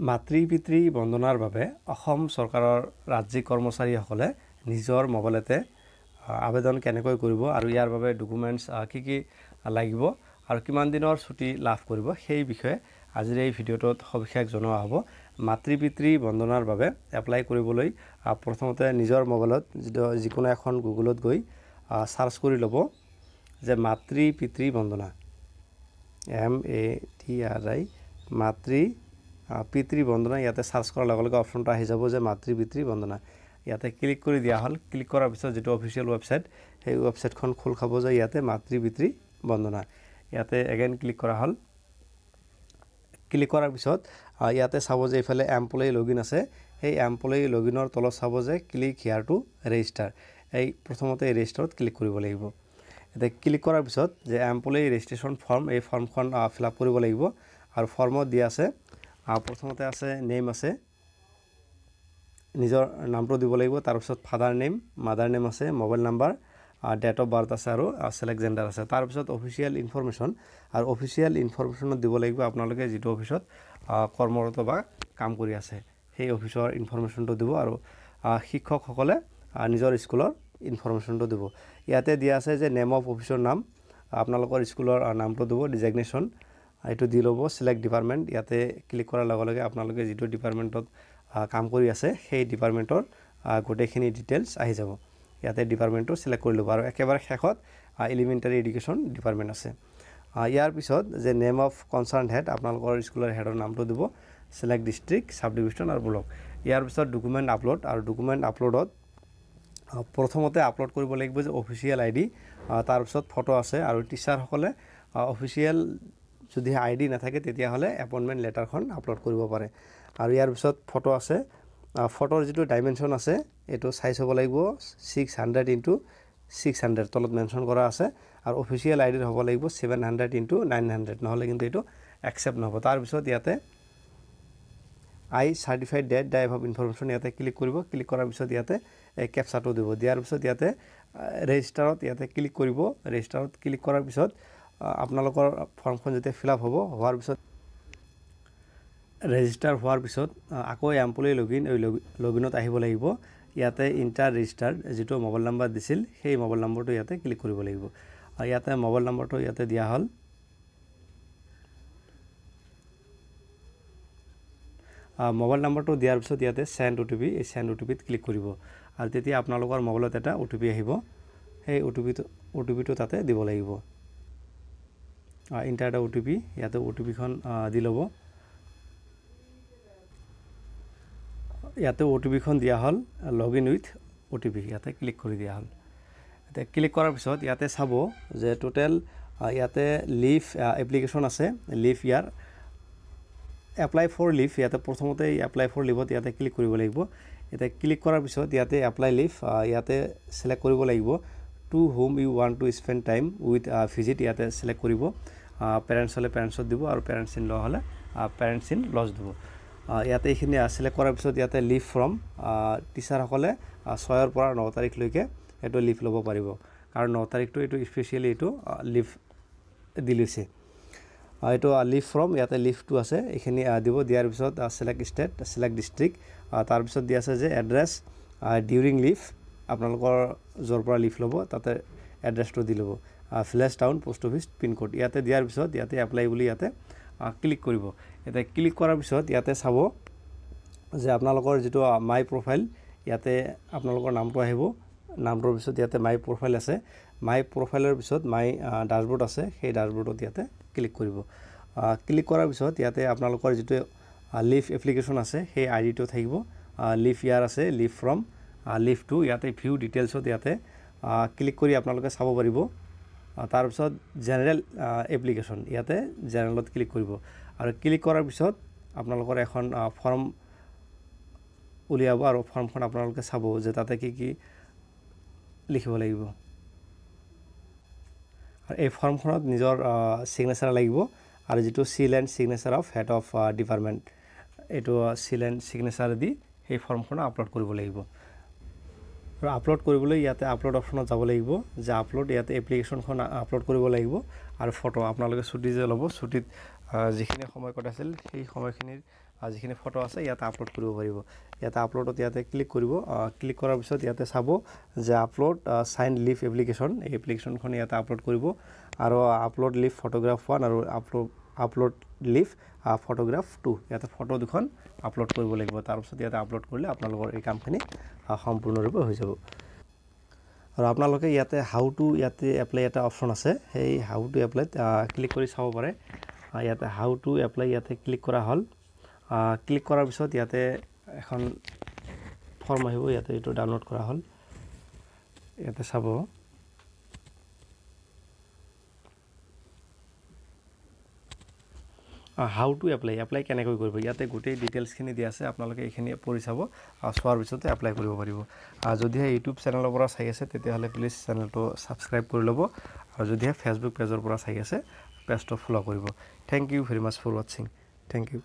মাতৃ পিতৃ বন্দনাৰ বাবে অসম চৰকাৰৰ ৰাজ্যিক কৰ্মচাৰীসকলে নিজৰ মোবাইলতে আবেদন কেনেকৈ কৰিব আৰু ইয়াৰ বাবে ডকুমেণ্টছ কি লাগিব আৰু কিমান দিনৰ ছুটি লাভ কৰিব সেই বিষয়ে আজিৰ এই ভিডিঅ'টোত সবিশেষ জনোৱা হ'ব। মাতৃ পিতৃ বন্দনাৰ বাবে এপ্লাই কৰিবলৈ প্ৰথমতে নিজৰ মোবাইলত যিকোনো এখন গুগলত গৈ সাৰ্চ কৰি ল'ব যে মাতৃ পিতৃ বন্দনা MATRI মাতৃ পিতৃ বন্দনা ইয়াতে সাৰ্চ কৰাৰ লগে লগে অপশ্যনটো আহি যাব যে মাতৃ পিতৃ বন্দনা ইয়াতে ক্লিক কৰি দিয়া হ'ল। ক্লিক কৰাৰ পিছত যেটো অফিচিয়েল ৱেবছাইট সেই ৱেবছাইটখন খোল খাব যে ইয়াতে মাতৃ পিতৃ বন্দনা ইয়াতে এগেইন ক্লিক কৰা হ'ল। ক্লিক কৰাৰ পিছত ইয়াতে চাব যে ইফালে এমপ্লয়ি লগইন আছে সেই এমপ্লয়ি লগইনৰ তলত চাব যে ক্লিক হিয়াৰ টু ৰেজিষ্টাৰ এই প্ৰথমতে ৰেজিষ্টাৰত ক্লিক কৰিব লাগিব। এতে ক্লিক কৰাৰ পিছত যে এমপ্লয়ি ৰেজিষ্ট্ৰেশ্যন ফৰ্ম এই ফৰ্মখন ফিল আপ কৰিব লাগিব আৰু ফৰ্মত দিয়া আছে প্ৰথমতে আছে নেম আছে নিজৰ নামটো দিব লাগিব তাৰ পিছত ফাদাৰ নেম মাদাৰ নেম আছে mobile number date of birth আছে আৰু সিলেক্ট জেন্ডাৰ আছে তাৰ পিছত অফিচিয়েল ইনফৰমেশ্যন আৰু অফিচিয়েল ইনফৰমেশ্যনত দিব লাগিব আপোনালোকে যেটো অফিসত কৰ্মৰত বা কাম কৰি আছে সেই অফিসৰ ইনফৰমেশ্যনটো দিব আৰু শিক্ষকসকলে নিজৰ স্কুলৰ ইনফৰমেশ্যনটো দিব। ইয়াতে দিয়া আছে যে নেম অফ অফিসৰ নাম আপোনালোকৰ স্কুলৰ নামটো দিব ডিজিগনেশ্যন এইটো দি ল'ব সিলেক্ট ডিপাৰ্টমেণ্ট ইয়াতে ক্লিক কৰাৰ লগে লগে আপোনালোকে যেটো ডিপাৰ্টমেণ্টত কাম কৰি আছে সেই ডিপাৰ্টমেণ্টৰ গোটেইখিনি ডিটেইলছ আহি যাব। ইয়াতে ডিপাৰ্টমেণ্টটো সিলেক্ট কৰি ল'ব আৰু একেবাৰে শেষত এলিমেণ্টাৰী এডুকেশ্যন ডিপাৰ্টমেণ্ট আছে। ইয়াৰ পিছত যে নেম অফ কনচাৰ্ন হেড আপোনালোকৰ স্কুলৰ হেডৰ নামটো দিব সিলেক্ট ডিস্ট্ৰিক্ট সাব ডিভিজন আৰু ব্লক। ইয়াৰ পিছত ডকুমেণ্ট আপলোড আৰু ডকুমেণ্ট আপলোডত প্ৰথমতে আপলোড কৰিব লাগিব যে অফিচিয়েল আইডি তাৰ পিছত ফটো আছে আৰু টিচাৰসকলে অফিচিয়েল যদি আইডি নাথাকে তেতিয়াহ'লে এপইণ্টমেণ্ট লেটাৰখন আপলোড কৰিব পাৰে আৰু ইয়াৰ পিছত ফটো আছে ফটোৰ যেটো ডাইমেনশ্যন আছে এটো সাইজ হ'ব লাগিব 600 × 600 তলত মেনশ্যন কৰা আছে আৰু অফিচিয়েল আইডিৰ হ'ব লাগিব 700 × 900 নহলে কিন্তু এটো একসেপ্ট নহব। তাৰ পিছত ইয়াতে আই সাৰ্টিফাইড ডেট ডাইভ অফ ইনফৰমেশ্যন ইয়াতে ক্লিক কৰিব। ক্লিক কৰাৰ পিছত ইয়াতে ক্যাপচাটো দিব দিয়াৰ পিছত ইয়াতে ৰেজিষ্টাৰত ইয়াতে ক্লিক কৰিব। ৰেজিষ্টাৰত ক্লিক কৰাৰ পিছত আপোনালোকৰ ফৰ্মখন যেতিয়া ফিল আপ হ'ব হোৱাৰ পিছত ৰেজিষ্টাৰ হোৱাৰ পিছত আকৌ এমপ্লয়ি লগইন এই লগইনত আহিব লাগিব। ইয়াতে ইন্টাৰ ৰেজিষ্টাৰ যেটো মোবাইল নাম্বাৰ দিছিল সেই মোবাইল নম্বৰটো ইয়াতে ক্লিক কৰিব লাগিব। ইয়াতে মোবাইল নম্বৰটো ইয়াতে দিয়া হ'ল মোবাইল নম্বৰটো দিয়াৰ পিছত ইয়াতে সেন্ড ওটিপি এই সেন্ড ওটিপিত ক্লিক কৰিব আৰু তেতিয়া আপোনালোকৰ মোবাইলত এটা ওটিপি আহিব সেই ওটিপিটো তাতে দিব লাগিব। ইন্টাৰ দা ওটিপি ইয়াতে ওটিপিখন দি ল'ব। ইয়াতে ওটিপিখন দিয়া হ'ল লগইন উইথ ওটিপি ইয়াতে ক্লিক কৰি দিয়া হ'ল। এতে ক্লিক কৰাৰ পিছত ইয়াতে চাব যে টোটাল ইয়াতে লিভ এপ্লিকেশ্যন আছে লিভ ইয়াৰ এপ্লাই ফৰ লিভ ইয়াতে প্ৰথমতে এপ্লাই ফৰ লিভত ইয়াতে ক্লিক কৰিব লাগিব। এতে ক্লিক কৰাৰ পিছত ইয়াতে এপ্লাই লিভ ইয়াতে সিলেক্ট কৰিব লাগিব to whom you want to spend time with visit ইয়াতে সিলেক্ট কৰিব। পেৰেণ্টছ হলে পেৰেণ্টছত দিব আৰু পেৰেণ্টছ ইন ল হলে পেৰেণ্টছ ইন লজ দিব। ইয়াতে এইখিনি সিলেক্ট কৰাৰ পিছত ইয়াতে লিভ ফ্ৰম টিচাৰসকলে 6 পৰা 9 তাৰিখলৈকে এটো লিভ ল'ব পাৰিব কাৰণ 9 তাৰিখটো এটো স্পেশালি এটো লিভ দিলিছে এটো লিভ ফ্ৰম ইয়াতে লিভটো আছে এইখিনি দিব। দিয়াৰ পিছত সিলেক্ট ষ্টেট সিলেক্ট ডিস্ট্ৰিক্ট তাৰ পিছত দিয়া আছে যে এড্ৰেছ ডিউৰিং লিভ আপোনালোকৰ যৰ পৰা লিভ ল'ব তাতে এড্ৰেছটো দি ল'ব village town post office pin code ইয়াতে দিয়াৰ পিছত ইয়াতে এপ্লাই বুলি ইয়াতে ক্লিক কৰিব। এতে ক্লিক কৰাৰ পিছত ইয়াতে চাব যে আপোনালোকৰ যেটো মাই প্ৰফাইল ইয়াতে আপোনালোকৰ নামটো আহিব নামটোৰ পিছত ইয়াতে মাই প্ৰফাইল আছে মাই প্ৰফাইলৰ পিছত মাই ড্যাশবোৰ্ড আছে সেই ড্যাশবোৰ্ডত ইয়াতে ক্লিক কৰিব। ক্লিক কৰাৰ পিছত ইয়াতে আপোনালোকৰ যেটো লিভ এপ্লিকেশ্যন আছে সেই আইডিটো থাকিব লিভ ইয়াৰ আছে লিভ ফ্ৰম লিভ টু ইয়াতে ভিউ ডিটেইলছত ইয়াতে ক্লিক কৰি আপোনালোকে চাব পাৰিব। তাৰ পিছত জেনাৰেল এপ্লিকেশ্যন ইয়াতে জেনাৰেলত ক্লিক কৰিব আৰু ক্লিক কৰাৰ পিছত আপোনালোকৰ এখন ফৰ্ম উলিয়াব আৰু ফৰ্মখন আপোনালোকে চাব যে তাতে কি লিখিব লাগিব আৰু এই ফৰ্মখনত নিজৰ সিগনেচাৰ লাগিব আৰু যেটো seal and signature of head of department এটো সিল এণ্ড সিগনেচাৰ দি সেই ফৰ্মখন আপলোড কৰিব লাগিব। আৰু আপলোড কৰিবলৈ ইয়াতে আপলোড অপশ্যনত যাব লাগিব যে আপলোড ইয়াতে এপ্লিকেশ্যনখন আপলোড কৰিব লাগিব আৰু ফটো আপোনালোকে ছুটি যে ল'ব ছুটিত যিখিনি সময় কটাইছিল সেই সময়খিনিৰ যিখিনি ফটো আছে ইয়াতে আপলোড কৰিব পাৰিব ইয়াতে আপলোডত ইয়াতে ক্লিক কৰিব ক্লিক কৰাৰ পিছত ইয়াতে চাব যে আপলোড সাইন লিভ এপ্লিকেশ্যন এই এপ্লিকেশ্যনখন ইয়াতে আপলোড কৰিব আৰু আপলোড লিভ ফটোগ্ৰাফ 1 আৰু আপলোড লিভ ফটোগ্ৰাফ 2 ইয়াতে ফটো দুখন আপলোড কৰিব লাগিব তাৰ পিছত ইয়াতে আপলোড কৰিলে আপোনালোকৰ এই কামখিনি সম্পূৰ্ণৰূপে হৈ যাব আৰু আপোনালোকে ইয়াতে হাউ টু ইয়াতে এপ্লাই এটা অপচন আছে সেই হাউ টু এপ্লাই ক্লিক কৰি চাব পাৰে ইয়াতে হাউ টু এপ্লাই ইয়াতে ক্লিক কৰা হল ক্লিক কৰাৰ পিছত ইয়াতে এখন ফৰ্ম আহিব ইয়াতে এটো ডাউনলোড কৰা হল ইয়াতে চাব হাউ টু এপ্লাই কেনেকৈ কৰিব ইয়াতে গোটেই ডিটেইলছখিনি দিয়া আছে আপোনালোকে এইখিনি পঢ়ি চাব চোৱাৰ পিছতে এপ্লাই কৰিব পাৰিব যদিহে ইউটিউব চেনেলৰ পৰা চাই আছে তেতিয়াহলে প্লিজ চেনেলটো সাবস্ক্ৰাইব কৰি ল'ব আৰু যদিহে ফেসবুক পেজৰ পৰা চাই আছে পেজটো ফলো কৰিব thank you very much for watching thank U